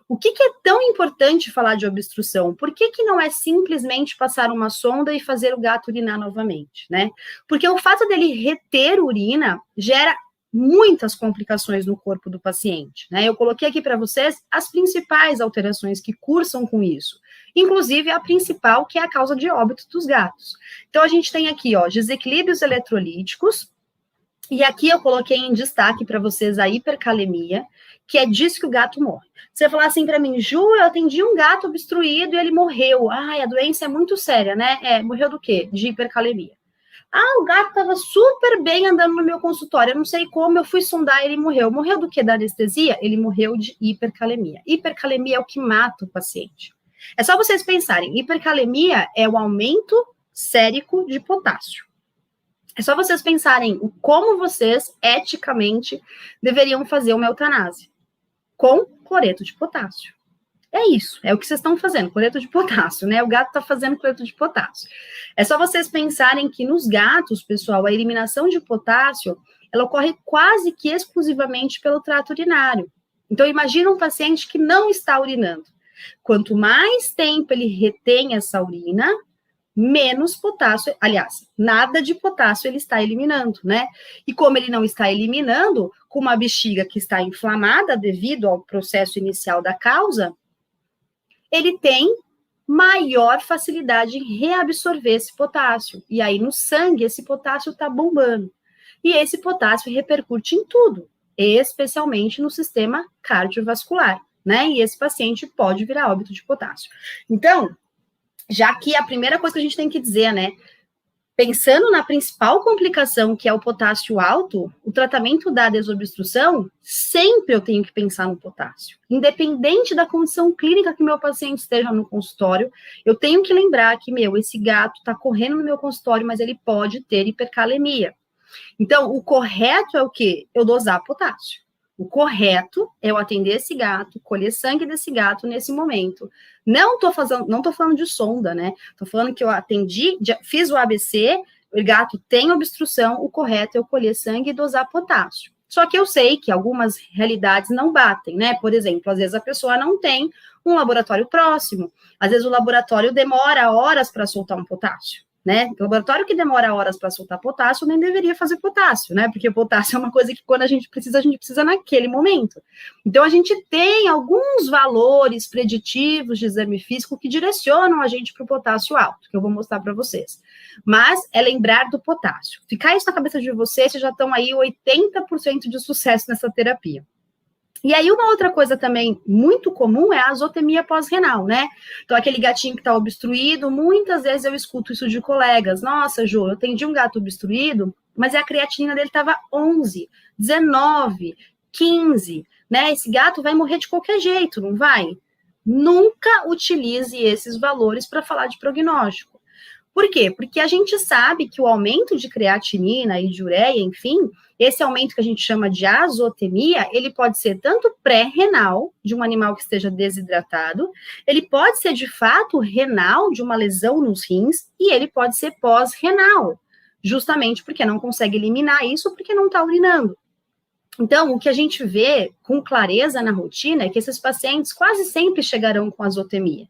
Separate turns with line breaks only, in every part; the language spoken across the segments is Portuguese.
O que é tão importante falar de obstrução? Por que não é simplesmente passar uma sonda e fazer o gato urinar novamente, né? Porque o fato dele reter urina gera muitas complicações no corpo do paciente, né? Eu coloquei aqui para vocês as principais alterações que cursam com isso, inclusive a principal, que é a causa de óbito dos gatos. Então, a gente tem aqui, ó, desequilíbrios eletrolíticos, e aqui eu coloquei em destaque para vocês a hipercalemia, que é disso que o gato morre. Você falar assim para mim, Ju, eu atendi um gato obstruído e ele morreu. Ai, a doença é muito séria, né? Morreu do quê? De hipercalemia. Ah, o gato estava super bem andando no meu consultório. Eu não sei como, eu fui sondar e ele morreu. Morreu do quê? Da anestesia? Ele morreu de hipercalemia. Hipercalemia é o que mata o paciente. É só vocês pensarem, hipercalemia é o aumento sérico de potássio. É só vocês pensarem como vocês, eticamente, deveriam fazer uma eutanásia. Com cloreto de potássio. É isso, é o que vocês estão fazendo, cloreto de potássio, né? O gato está fazendo cloreto de potássio. É só vocês pensarem que nos gatos, pessoal, a eliminação de potássio, ela ocorre quase que exclusivamente pelo trato urinário. Então, imagina um paciente que não está urinando. Quanto mais tempo ele retém essa urina, menos potássio, aliás, nada de potássio ele está eliminando, né? E como ele não está eliminando, com uma bexiga que está inflamada devido ao processo inicial da causa, ele tem maior facilidade em reabsorver esse potássio. E aí, no sangue, esse potássio está bombando. E esse potássio repercute em tudo, especialmente no sistema cardiovascular, né? E esse paciente pode virar óbito de potássio. Então, já que a primeira coisa que a gente tem que dizer, né? Pensando na principal complicação, que é o potássio alto, o tratamento da desobstrução, sempre eu tenho que pensar no potássio. Independente da condição clínica que meu paciente esteja no consultório, eu tenho que lembrar que, esse gato está correndo no meu consultório, mas ele pode ter hipercalemia. Então, o correto é o quê? Eu dosar potássio. O correto é eu atender esse gato, colher sangue desse gato nesse momento. Não tô falando de sonda, né? Tô falando que eu atendi, fiz o ABC, o gato tem obstrução, o correto é eu colher sangue e dosar potássio. Só que eu sei que algumas realidades não batem, né? Por exemplo, às vezes a pessoa não tem um laboratório próximo, às vezes o laboratório demora horas para soltar um potássio. Né? O laboratório que demora horas para soltar potássio nem deveria fazer potássio, né? Porque potássio é uma coisa que quando a gente precisa naquele momento. Então, a gente tem alguns valores preditivos de exame físico que direcionam a gente para o potássio alto, que eu vou mostrar para vocês. Mas é lembrar do potássio. Ficar isso na cabeça de vocês já estão aí 80% de sucesso nessa terapia. E aí, uma outra coisa também muito comum é a azotemia pós-renal, né? Então, aquele gatinho que está obstruído, muitas vezes eu escuto isso de colegas. Nossa, Jô, eu atendi um gato obstruído, mas a creatinina dele estava 11, 19, 15, né? Esse gato vai morrer de qualquer jeito, não vai? Nunca utilize esses valores para falar de prognóstico. Por quê? Porque a gente sabe que o aumento de creatinina e de ureia, enfim, esse aumento que a gente chama de azotemia, ele pode ser tanto pré-renal, de um animal que esteja desidratado, ele pode ser de fato renal, de uma lesão nos rins, e ele pode ser pós-renal, justamente porque não consegue eliminar isso, porque não está urinando. Então, o que a gente vê com clareza na rotina é que esses pacientes quase sempre chegarão com azotemia,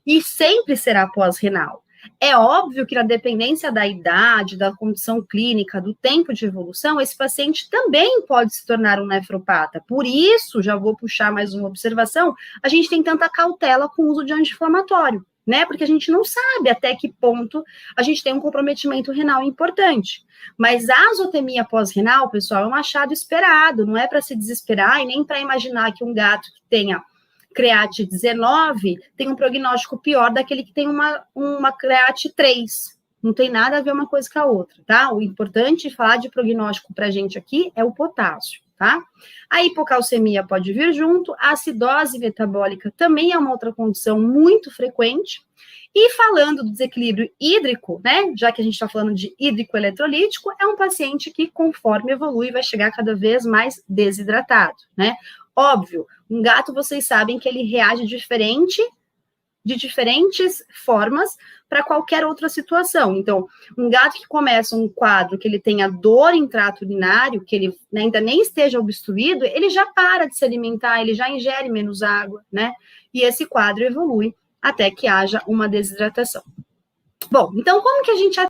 e sempre será pós-renal. É óbvio que na dependência da idade, da condição clínica, do tempo de evolução, esse paciente também pode se tornar um nefropata. Por isso, já vou puxar mais uma observação, a gente tem tanta cautela com o uso de anti-inflamatório, né? Porque a gente não sabe até que ponto a gente tem um comprometimento renal importante. Mas a azotemia pós-renal, pessoal, é um achado esperado, não é para se desesperar e nem para imaginar que um gato que tenha create 19 tem um prognóstico pior daquele que tem uma create 3. Não tem nada a ver uma coisa com a outra, tá? O importante falar de prognóstico para a gente aqui é o potássio, tá? A hipocalcemia pode vir junto, a acidose metabólica também é uma outra condição muito frequente. E falando do desequilíbrio hídrico, né, já que a gente está falando de hídrico eletrolítico, é um paciente que, conforme evolui, vai chegar cada vez mais desidratado, né? Óbvio, um gato, vocês sabem que ele reage diferente de diferentes formas para qualquer outra situação. Então, um gato que começa um quadro que ele tenha dor em trato urinário, que ele ainda nem esteja obstruído, ele já para de se alimentar, ele já ingere menos água, né? E esse quadro evolui até que haja uma desidratação. Bom, então como que a gente